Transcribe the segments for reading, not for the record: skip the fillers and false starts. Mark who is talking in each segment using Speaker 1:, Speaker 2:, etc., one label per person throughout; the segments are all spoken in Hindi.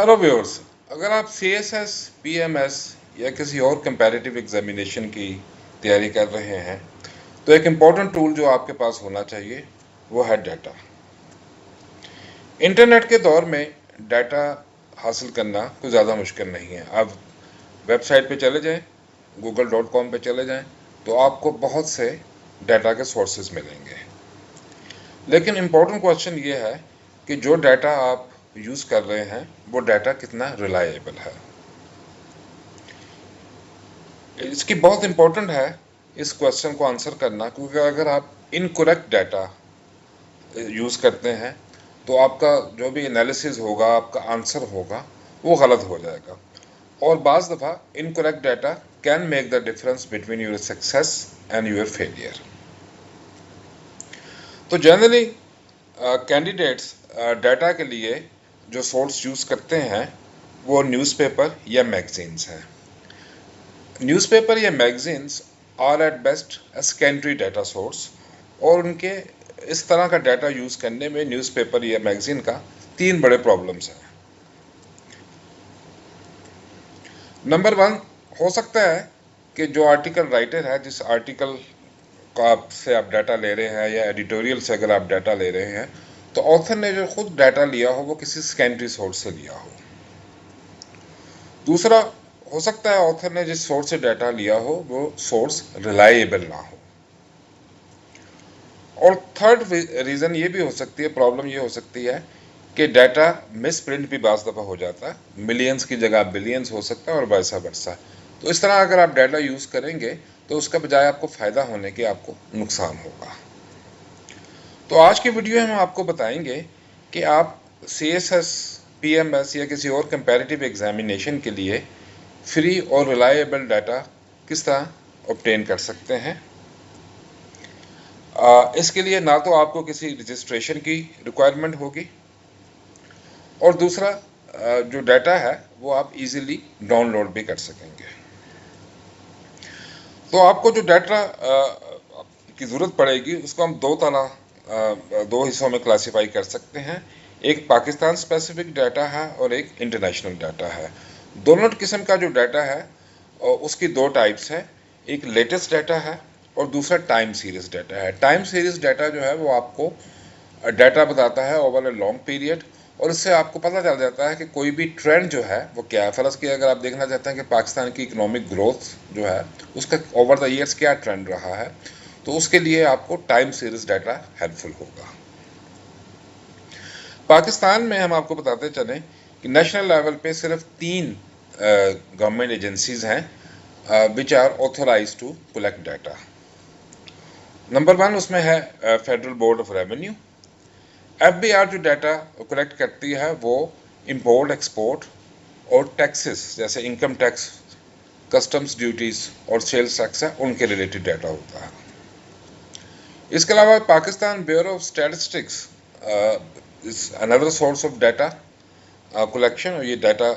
Speaker 1: हेलो व्यूअर्स, अगर आप CSS, PMS या किसी और कंपैरेटिव एग्जामिनेशन की तैयारी कर रहे हैं तो एक इम्पॉर्टेंट टूल जो आपके पास होना चाहिए वो है डाटा। इंटरनेट के दौर में डाटा हासिल करना कोई ज़्यादा मुश्किल नहीं है। आप वेबसाइट पे चले जाएं, google.com पे चले जाएं, तो आपको बहुत से डाटा के सोर्सेज मिलेंगे। लेकिन इम्पोर्टेंट क्वेश्चन ये है कि जो डाटा आप यूज़ कर रहे हैं वो डाटा कितना रिलायबल है। इसकी बहुत इम्पोर्टेंट है इस क्वेश्चन को आंसर करना, क्योंकि अगर आप इनकरेक्ट डाटा यूज़ करते हैं तो आपका जो भी एनालिसिस होगा, आपका आंसर होगा, वो गलत हो जाएगा। और बाज़ दफ़ा incorrect data can make the difference between your success and your failure. तो जनरली कैंडिडेट्स डाटा के लिए जो सोर्स यूज़ करते हैं वो न्यूज़पेपर या मैगजीन्स हैं। न्यूज़पेपर या magazines are at best a secondary data source, और उनके इस तरह का डाटा यूज़ करने में न्यूज़पेपर या मैगजीन का 3 बड़े प्रॉब्लम्स हैं। नंबर 1, हो सकता है कि जो आर्टिकल राइटर है, जिस आर्टिकल का से आप डाटा ले रहे हैं या एडिटोरियल से अगर आप डाटा ले रहे हैं, तो ऑथर ने जो खुद डाटा लिया हो वो किसी सेकेंडरी सोर्स से लिया हो। दूसरा, हो सकता है ऑथर ने जिस सोर्स से डाटा लिया हो वो सोर्स रिलायबल ना हो। और थर्ड रीज़न ये भी हो सकती है, प्रॉब्लम ये हो सकती है कि डाटा मिस प्रिंट भी बाज़ दफ़ा हो जाता है, मिलियंस की जगह बिलियंस हो सकता है और वैसा वर्सा। तो इस तरह अगर आप डाटा यूज़ करेंगे तो उसका बजाय आपको फ़ायदा होने के आपको नुकसान होगा। तो आज की वीडियो में हम आपको बताएंगे कि आप CSS, PMS या किसी और कंपैरेटिव एग्जामिनेशन के लिए फ्री और रिलायबल डाटा किस तरह ऑब्टेन कर सकते हैं। इसके लिए ना तो आपको किसी रजिस्ट्रेशन की रिक्वायरमेंट होगी, और दूसरा जो डाटा है वो आप इजीली डाउनलोड भी कर सकेंगे। तो आपको जो डाटा की ज़रूरत पड़ेगी उसको हम दो हिस्सों में क्लासिफाई कर सकते हैं। एक पाकिस्तान स्पेसिफिक डाटा है और एक इंटरनेशनल डाटा है। दोनों किस्म का जो डाटा है उसकी 2 टाइप्स है। एक लेटेस्ट डाटा है और दूसरा टाइम सीरीज डाटा है। टाइम सीरीज डाटा जो है वो आपको डाटा बताता है ओवर ए लॉन्ग पीरियड, और इससे आपको पता चल जाता है कि कोई भी ट्रेंड जो है वो क्या है। फ़र्ज़ किया अगर आप देखना चाहते हैं कि पाकिस्तान की इकोनॉमिक ग्रोथ जो है उसका ओवर द ईयर्स क्या ट्रेंड रहा है, तो उसके लिए आपको टाइम सीरीज डाटा हेल्पफुल होगा। पाकिस्तान में हम आपको बताते चलें कि नेशनल लेवल पे सिर्फ 3 गवर्नमेंट एजेंसीज हैं which are authorise to collect data. Number 1 उसमें है Federal Board of Revenue. FBR जो डाटा कलेक्ट करती है वो इंपोर्ट, एक्सपोर्ट और टैक्सेस जैसे इनकम टैक्स, कस्टम्स ड्यूटीज़ और सेल्स टैक्स है, उनके रिलेटेड डाटा होता है। इसके अलावा Pakistan Bureau of Statistics is another source of data collection, और ये डाटा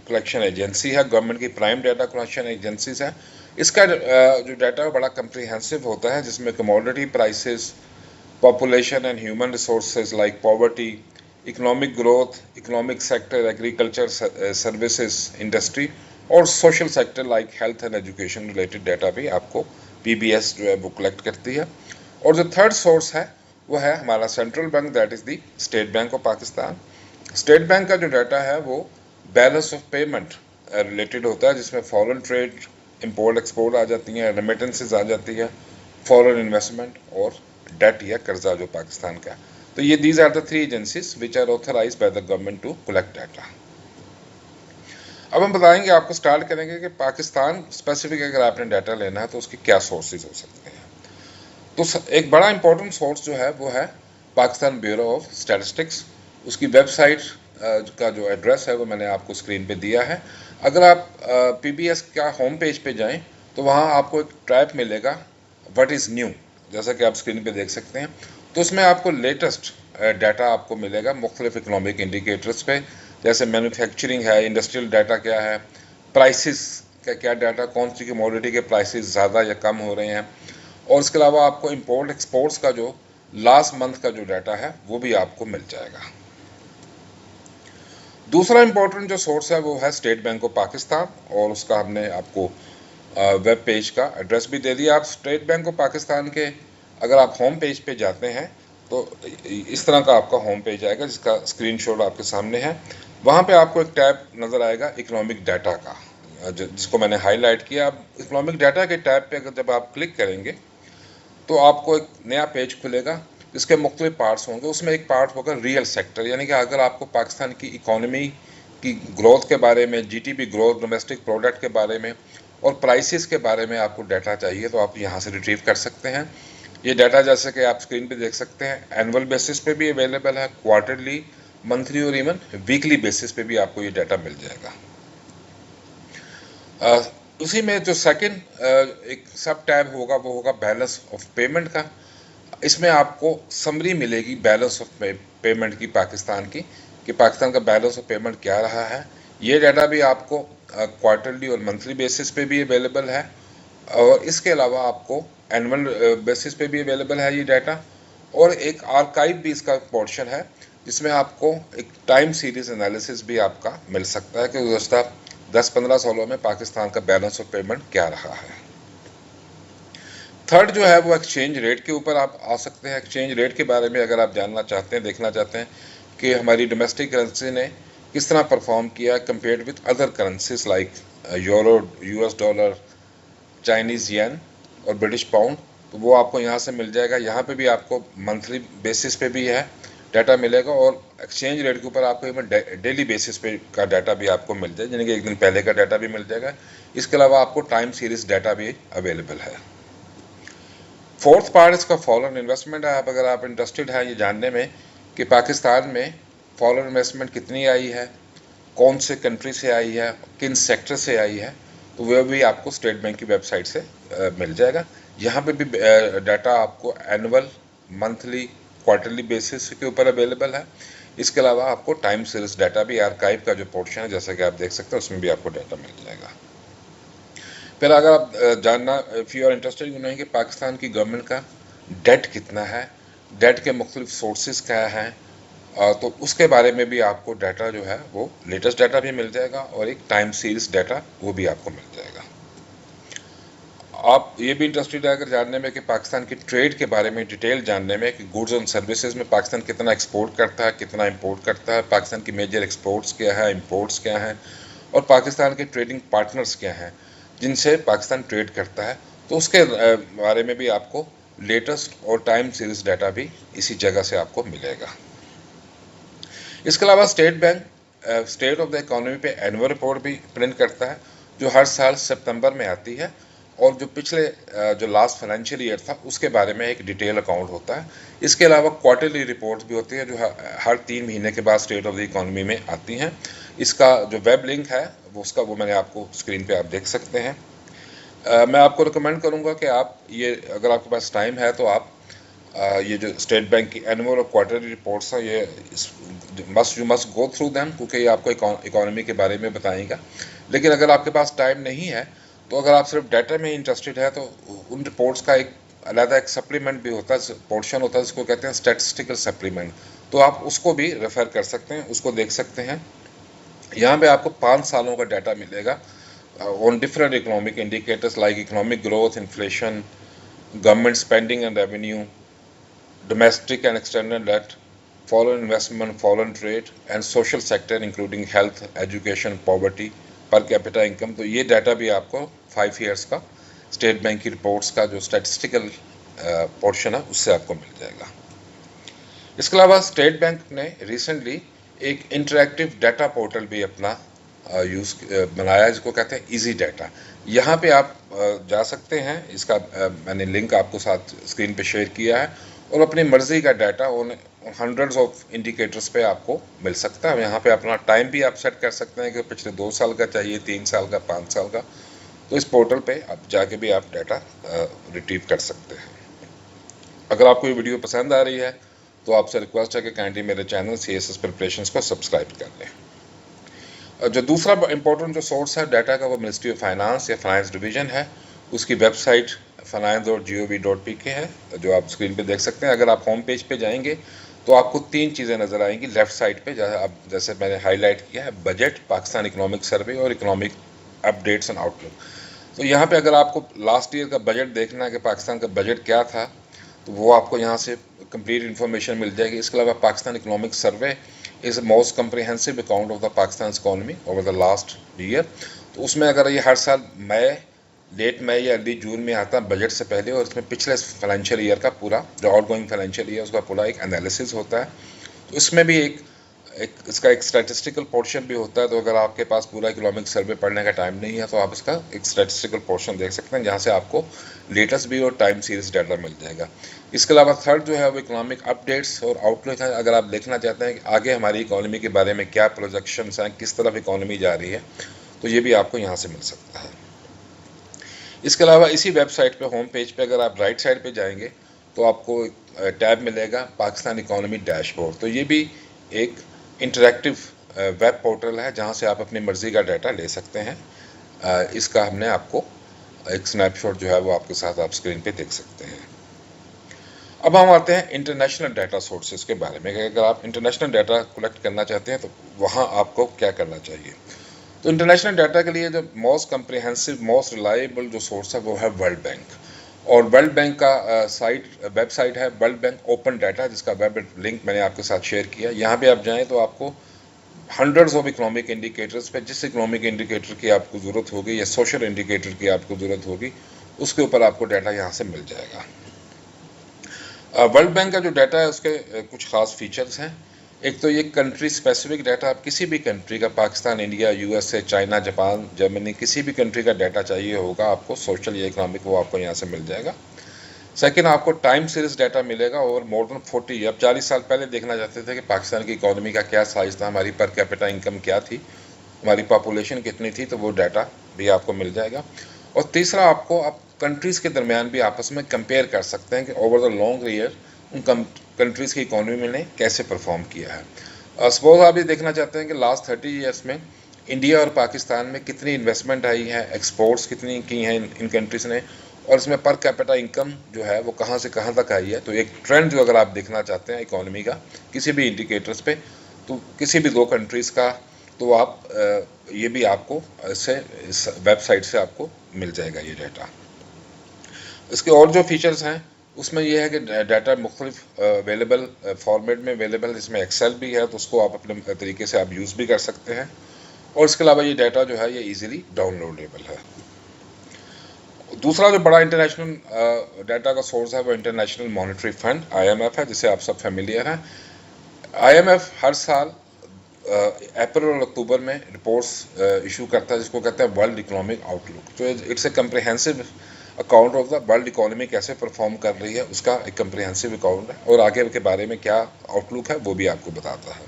Speaker 1: कलेक्शन एजेंसी है, गवर्नमेंट की प्राइम डाटा कलेक्शन एजेंसीज है। इसका जो डाटा बड़ा कम्प्रीहेंसिव होता है, जिसमें commodity prices, population and human resources like poverty, economic growth, economic sector, agriculture, services, industry और social sector like health and education related data भी आपको PBS जो है वो कलेक्ट करती है। और जो थर्ड सोर्स है वो है हमारा central bank, that is the state bank of Pakistan. State bank का जो डाटा है वो बैलेंस ऑफ पेमेंट रिलेटेड होता है, जिसमें फॉरेन ट्रेड, इंपोर्ट एक्सपोर्ट आ जाती हैं, रेमिटेंसेज आ जाती है, फॉरेन इन्वेस्टमेंट और डेट या कर्जा जो पाकिस्तान का। तो ये these are the 3 agencies which are authorised by the government to collect data. अब हम बताएंगे, आपको स्टार्ट करेंगे कि पाकिस्तान स्पेसिफिक अगर आपने डाटा लेना है तो उसके क्या सोर्सेज हो सकते हैं। तो एक बड़ा इंपॉर्टेंट सोर्स जो है वो है पाकिस्तान ब्यूरो ऑफ स्टैटिस्टिक्स। उसकी वेबसाइट का जो एड्रेस है वो मैंने आपको स्क्रीन पे दिया है। अगर आप PBS का होम पेज पे जाएं तो वहाँ आपको एक टैब मिलेगा व्हाट इज़ न्यू, जैसा कि आप स्क्रीन पे देख सकते हैं। तो उसमें आपको लेटेस्ट डाटा आपको मिलेगा मुख्तलिफ इकनॉमिक इंडिकेटर्स पे, जैसे मैन्युफैक्चरिंग है, इंडस्ट्रियल डाटा क्या है, प्राइसेस का क्या डाटा, कौन सी कमोडिटी के प्राइसेस ज़्यादा या कम हो रहे हैं, और इसके अलावा आपको इंपोर्ट एक्सपोर्ट्स का जो लास्ट मंथ का जो डाटा है वो भी आपको मिल जाएगा। दूसरा इंपॉर्टेंट जो सोर्स है वो है स्टेट बैंक ऑफ पाकिस्तान, और उसका हमने आपको वेब पेज का एड्रेस भी दे दिया। आप स्टेट बैंक ऑफ पाकिस्तान के अगर आप होम पेज पे जाते हैं तो इस तरह का आपका होम पेज आएगा, जिसका स्क्रीनशॉट आपके सामने है। वहाँ पे आपको एक टैब नज़र आएगा इकोनॉमिक डाटा का, जिसको मैंने हाईलाइट किया। अब इकोनॉमिक डाटा के टैब पे अगर जब आप क्लिक करेंगे तो आपको एक नया पेज खुलेगा, इसके मुख्तलिफ पार्ट्स होंगे। उसमें एक पार्ट होगा रियल सेक्टर, यानी कि अगर आपको पाकिस्तान की इकोनॉमी की ग्रोथ के बारे में, जीटीपी ग्रोथ, डोमेस्टिक प्रोडक्ट के बारे में और प्राइसेस के बारे में आपको डाटा चाहिए तो आप यहाँ से रिट्रीव कर सकते हैं। ये डाटा जैसे कि आप स्क्रीन पे देख सकते हैं एनुअल बेसिस पे भी अवेलेबल है, क्वार्टरली, मंथली और इवन वीकली बेसिस पे भी आपको ये डाटा मिल जाएगा। उसी में जो सेकंड एक सब टैब होगा वो होगा बैलेंस ऑफ पेमेंट का। इसमें आपको समरी मिलेगी बैलेंस ऑफ पेमेंट की पाकिस्तान की, कि पाकिस्तान का बैलेंस ऑफ पेमेंट क्या रहा है। ये डाटा भी आपको क्वार्टरली और मंथली बेसिस पे भी अवेलेबल है, और इसके अलावा आपको एनुअल बेसिस पे भी अवेलेबल है ये डाटा। और एक आर्काइव भी इसका पोर्शन है, जिसमें आपको एक टाइम सीरीज एनालिसिस भी आपका मिल सकता है कि गुज़श्ता 10-15 सालों में पाकिस्तान का बैलेंस ऑफ पेमेंट क्या रहा है। थर्ड जो है वो एक्सचेंज रेट के ऊपर आप आ सकते हैं। एक्सचेंज रेट के बारे में अगर आप जानना चाहते हैं, देखना चाहते हैं कि हमारी डोमेस्टिक करेंसी ने किस तरह परफॉर्म किया compared with other currencies like euro, US dollar, Chinese yen और ब्रिटिश पाउंड, तो वो आपको यहाँ से मिल जाएगा। यहाँ पे भी आपको मंथली बेसिस पे भी है डाटा मिलेगा, और एक्सचेंज रेट के ऊपर आपको इवन डेली बेसिस पे का डाटा भी आपको मिल जाएगा, यानी कि एक दिन पहले का डाटा भी मिल जाएगा। इसके अलावा आपको टाइम सीरीज डाटा भी अवेलेबल है। फोर्थ पार्ट इसका फॉरेन इन्वेस्टमेंट है। अगर आप इंटरेस्टेड हैं ये जानने में कि पाकिस्तान में फॉरेन इन्वेस्टमेंट कितनी आई है, कौन से कंट्री से आई है, किन सेक्टर से आई है, तो वह भी आपको स्टेट बैंक की वेबसाइट से मिल जाएगा। यहाँ पे भी डाटा आपको एनुअल, मंथली, क्वार्टरली बेसिस के ऊपर अवेलेबल है। इसके अलावा आपको टाइम सीरीज डाटा भी, आर्काइव का जो पोर्शन है जैसा कि आप देख सकते हैं, उसमें भी आपको डाटा मिल जाएगा। फिर अगर आप जानना, इफ़ यू आर इंटरेस्टेड नहीं कि पाकिस्तान की गवर्नमेंट का डेट कितना है, डेट के मुख्तलिफ सोर्सेज क्या हैं, तो उसके बारे में भी आपको डाटा जो है वो लेटेस्ट डाटा भी मिल जाएगा, और एक टाइम सीरीज डाटा वो भी आपको मिल जाएगा। आप ये भी इंटरेस्टेड है अगर जानने में कि पाकिस्तान की ट्रेड के बारे में डिटेल जानने में, कि गुड्स एंड सर्विसेज में पाकिस्तान कितना एक्सपोर्ट करता है, कितना इंपोर्ट करता है, पाकिस्तान की मेजर एक्सपोर्ट्स क्या है, इंपोर्ट्स क्या हैं, और पाकिस्तान के ट्रेडिंग पार्टनर्स क्या हैं जिनसे पाकिस्तान ट्रेड करता है, तो उसके बारे में भी आपको लेटेस्ट और टाइम सीरीज डाटा भी इसी जगह से आपको मिलेगा। इसके अलावा state bank state of the economy पे एनुअल रिपोर्ट भी प्रिंट करता है, जो हर साल सितंबर में आती है, और जो पिछले जो लास्ट फाइनेंशियल ईयर था उसके बारे में एक डिटेल अकाउंट होता है। इसके अलावा क्वार्टरली रिपोर्ट्स भी होती है जो हर 3 महीने के बाद स्टेट ऑफ द इकोनॉमी में आती हैं। इसका जो वेब लिंक है वो मैंने आपको स्क्रीन पे आप देख सकते हैं। मैं आपको रिकमेंड करूंगा कि आप ये, अगर आपके पास टाइम है तो आप ये जो स्टेट बैंक की एनुअल और क्वार्टरली रिपोर्ट्स हैं, ये you must go through them, क्योंकि ये आपको इकोनॉमी के बारे में बताएगा। लेकिन अगर आपके पास टाइम नहीं है तो अगर आप सिर्फ डाटा में इंटरेस्टेड है तो उन रिपोर्ट्स का एक अलग एक सप्लीमेंट भी होता है, पोर्शन होता है, जिसको कहते हैं स्टैटिस्टिकल सप्लीमेंट, तो आप उसको भी रेफ़र कर सकते हैं, उसको देख सकते हैं। यहाँ पे आपको 5 सालों का डाटा मिलेगा on different economic indicators like economic growth, inflation, government spending and revenue, domestic and external debt, foreign investment, foreign trade and social sector including health, education, poverty, per capita income। तो ये डाटा भी आपको 5 years का स्टेट बैंक की रिपोर्ट्स का जो स्टैटिस्टिकल पोर्शन है उससे आपको मिल जाएगा। इसके अलावा स्टेट बैंक ने रिसेंटली एक इंटरैक्टिव डाटा पोर्टल भी अपना बनाया है, जिसको कहते हैं इजी डाटा। यहाँ पे आप जा सकते हैं, इसका मैंने लिंक आपको साथ स्क्रीन पे शेयर किया है, और अपनी मर्ज़ी का डाटा उन हंड्रेड्स ऑफ इंडिकेटर्स पे आपको मिल सकता है। यहाँ पे अपना टाइम भी आप सेट कर सकते हैं कि पिछले 2 साल का चाहिए, 3 साल का, 5 साल का, तो इस पोर्टल पे आप जाके भी आप डाटा रिट्रीव कर सकते हैं। अगर आपको ये वीडियो पसंद आ रही है तो आपसे रिक्वेस्ट है कि काइंडली मेरे चैनल CSS प्रिपरेशंस को सब्सक्राइब कर लें। जो दूसरा इंपॉर्टेंट जो सोर्स है डाटा का वो मिनिस्ट्री ऑफ फाइनेंस या फाइनेंस डिवीज़न है, उसकी वेबसाइट finance.gov.pk है, जो आप स्क्रीन पे देख सकते हैं। अगर आप होम पेज पे जाएंगे तो आपको 3 चीज़ें नज़र आएंगी लेफ्ट साइड पे, जैसे मैंने हाईलाइट किया है, बजट, पाकिस्तान इकोनॉमिक सर्वे और इकोनॉमिक अपडेट्स एंड आउटलुक। तो यहाँ पे अगर आपको लास्ट ईयर का बजट देखना है कि पाकिस्तान का बजट क्या था, तो वो आपको यहाँ से कंप्लीट इन्फॉर्मेशन मिल जाएगी। इसके अलावा Pakistan economic survey is most comprehensive account of the Pakistan economy over the last year. तो उसमें अगर ये हर साल लेट मई या अर्ली जून में आता है बजट से पहले, और इसमें पिछले फाइनेंशियल ईयर का पूरा जो आउट गोइंग फाइनेंशियल ईयर उसका पूरा एक एनालिसिस होता है। तो इसमें भी इसका एक स्टैटिस्टिकल पोर्शन भी होता है। तो अगर आपके पास पूरा इकोनॉमिक सर्वे पढ़ने का टाइम नहीं है तो आप इसका एक स्टैटिस्टिकल पोर्शन देख सकते हैं, जहाँ से आपको लेटेस्ट भी और टाइम सीरीज डाटा मिल जाएगा। इसके अलावा थर्ड जो है वो इकोनॉमिक अपडेट्स और आउटलुक है। अगर आप देखना चाहते हैं कि आगे हमारी इकोनॉमी के बारे में क्या प्रोजेक्शंस हैं, किस तरफ इकोनॉमी जा रही है, तो ये भी आपको यहाँ से मिल सकता है। इसके अलावा इसी वेबसाइट पे होम पेज पे अगर आप राइट साइड पे जाएंगे तो आपको टैब मिलेगा पाकिस्तान इकोनॉमी डैशबोर्ड। तो ये भी एक इंटरैक्टिव वेब पोर्टल है जहाँ से आप अपनी मर्ज़ी का डाटा ले सकते हैं। इसका हमने आपको एक स्नैपशॉट जो है वो आपके साथ आप स्क्रीन पे देख सकते हैं। अब हम आते हैं इंटरनेशनल डाटा सोर्सेज के बारे में। अगर आप इंटरनेशनल डाटा कलेक्ट करना चाहते हैं तो वहाँ आपको क्या करना चाहिए। तो इंटरनेशनल डाटा के लिए जो मोस्ट कम्प्रिहेंसिव, मोस्ट रिलायबल जो सोर्स है वो है वर्ल्ड बैंक। और वर्ल्ड बैंक का वेबसाइट है वर्ल्ड बैंक ओपन डाटा, जिसका वेब लिंक मैंने आपके साथ शेयर किया। यहाँ पे आप जाएं तो आपको हंड्रेड्स ऑफ इकोनॉमिक इंडिकेटर्स पे, जिस इकोनॉमिक इंडिकेटर की आपको ज़रूरत होगी या सोशल इंडिकेटर की आपको ज़रूरत होगी, उसके ऊपर आपको डाटा यहाँ से मिल जाएगा। वर्ल्ड बैंक का जो डाटा है उसके कुछ ख़ास फीचर्स हैं। एक तो ये कंट्री स्पेसिफिक डाटा, आप किसी भी कंट्री का, Pakistan, India, USA, China, Japan, Germany, किसी भी कंट्री का डाटा चाहिए होगा आपको, सोशल या इकोनॉमिक, वो आपको यहाँ से मिल जाएगा। सेकंड, आपको टाइम सीरीज डाटा मिलेगा ओवर मोर देन 40। अब 40 साल पहले देखना चाहते थे कि पाकिस्तान की इकोनॉमी का क्या साइज़ था, हमारी पर कैपिटा इनकम क्या थी, हमारी पॉपुलेशन कितनी थी, तो वो डाटा भी आपको मिल जाएगा। और तीसरा, आपको आप कंट्रीज़ के दरमियान भी आपस में कंपेयर कर सकते हैं कि ओवर द लॉन्ग ईयर उन कंट्रीज़ की इकोनॉमी ने कैसे परफॉर्म किया है। सपोज आप ये देखना चाहते हैं कि लास्ट 30 ईयर्स में इंडिया और पाकिस्तान में कितनी इन्वेस्टमेंट आई है, एक्सपोर्ट्स कितनी की हैं इन कंट्रीज़ ने, और इसमें पर कैपिटा इनकम जो है वो कहाँ से कहाँ तक आई है। तो एक ट्रेंड जो अगर आप देखना चाहते हैं इकोनॉमी का किसी भी इंडिकेटर्स पे, तो किसी भी दो कंट्रीज़ का, तो आप ये भी आपको इस वेबसाइट से आपको मिल जाएगा ये डाटा। इसके और जो फीचर्स हैं उसमें यह है कि डाटा मुख्तलिफ अवेलेबल फॉर्मेट में अवेलेबल, इसमें एक्सेल भी है, तो उसको आप अपने तरीके से आप यूज़ भी कर सकते हैं। और इसके अलावा ये डाटा जो है ये इजीली डाउनलोडेबल है। दूसरा जो बड़ा इंटरनेशनल डाटा का सोर्स है वो इंटरनेशनल मॉनेटरी फंड IMF है, जिससे आप सब फेमिलियर हैं। IMF हर साल अप्रैल और अक्टूबर में रिपोर्ट्स इशू करता है, जिसको कहते हैं वर्ल्ड इकोनॉमिक आउटलुक। तो it's a comprehensive account of the world economy कैसे परफॉर्म कर रही है, उसका एक कम्प्रिहेंसिव अकाउंट है, और आगे के बारे में क्या आउटलुक है वो भी आपको बताता है।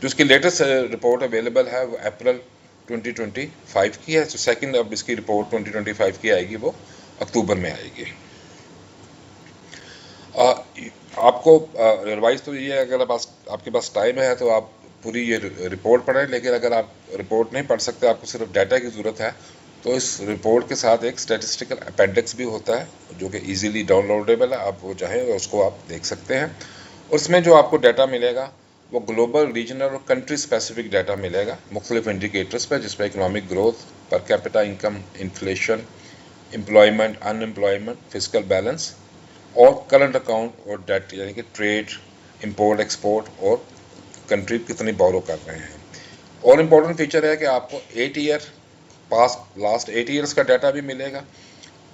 Speaker 1: जो इसकी लेटेस्ट रिपोर्ट अवेलेबल है वो अप्रैल 2025 की है। तो सेकंड अब इसकी रिपोर्ट 2025 की आएगी, वो अक्टूबर में आएगी। आपको एडवाइस तो ये है, अगर आपके पास टाइम है तो आप पूरी ये रिपोर्ट पढ़ें, लेकिन अगर आप रिपोर्ट नहीं पढ़ सकते, आपको सिर्फ डाटा की ज़रूरत है, तो इस रिपोर्ट के साथ एक स्टैटिस्टिकल अपेंडिक्स भी होता है जो कि इजीली डाउनलोडेबल है। आप वो चाहें तो उसको आप देख सकते हैं। और उसमें जो आपको डाटा मिलेगा वो ग्लोबल, रीजनल और कंट्री स्पेसिफिक डाटा मिलेगा मुख्तलिफ इंडिकेटर्स पर, जिसमें economic growth, per capita income, inflation, employment, unemployment, physical balance और करंट अकाउंट और डेट, यानी कि ट्रेड, इंपोर्ट एक्सपोर्ट और कंट्री कितनी बोरो कर रहे हैं। और इम्पोर्टेंट फीचर है कि आपको 8 ईयर पास्ट लास्ट 8 ईयर्स का डाटा भी मिलेगा,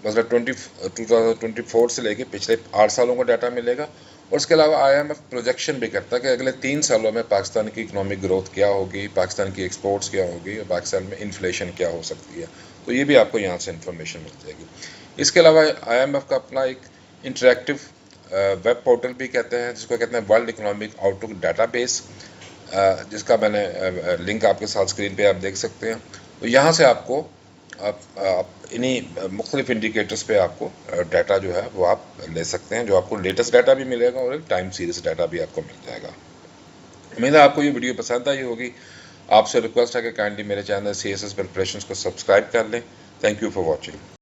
Speaker 1: मतलब 2024 से लेके पिछले 8 सालों का डाटा मिलेगा। और उसके अलावा IMF प्रोजेक्शन भी करता है कि अगले 3 सालों में पाकिस्तान की इकोनॉमिक ग्रोथ क्या होगी, पाकिस्तान की एक्सपोर्ट्स क्या होगी और पाकिस्तान में इन्फ्लेशन क्या हो सकती है। तो ये भी आपको यहाँ से इन्फॉर्मेशन मिल जाएगी। इसके अलावा IMF का अपना एक इंटरेक्टिव वेब पोर्टल भी कहते हैं, जिसको कहते हैं वर्ल्ड इकोनॉमिक आउटलुक डाटाबेस, जिसका मैंने लिंक आपके साथ स्क्रीन पे आप देख सकते हैं। तो यहाँ से आपको आप इन्हीं मुख्तलिफ इंडिकेटर्स पे आपको डाटा जो है वो आप ले सकते हैं, जो आपको लेटेस्ट डाटा भी मिलेगा और एक टाइम सीरीज डाटा भी आपको मिल जाएगा। उम्मीद है आपको ये वीडियो पसंद आई होगी। आपसे रिक्वेस्ट है कि काइंडली मेरे चैनल CSS प्रिपरेशंस को सब्सक्राइब कर लें। Thank you for watching.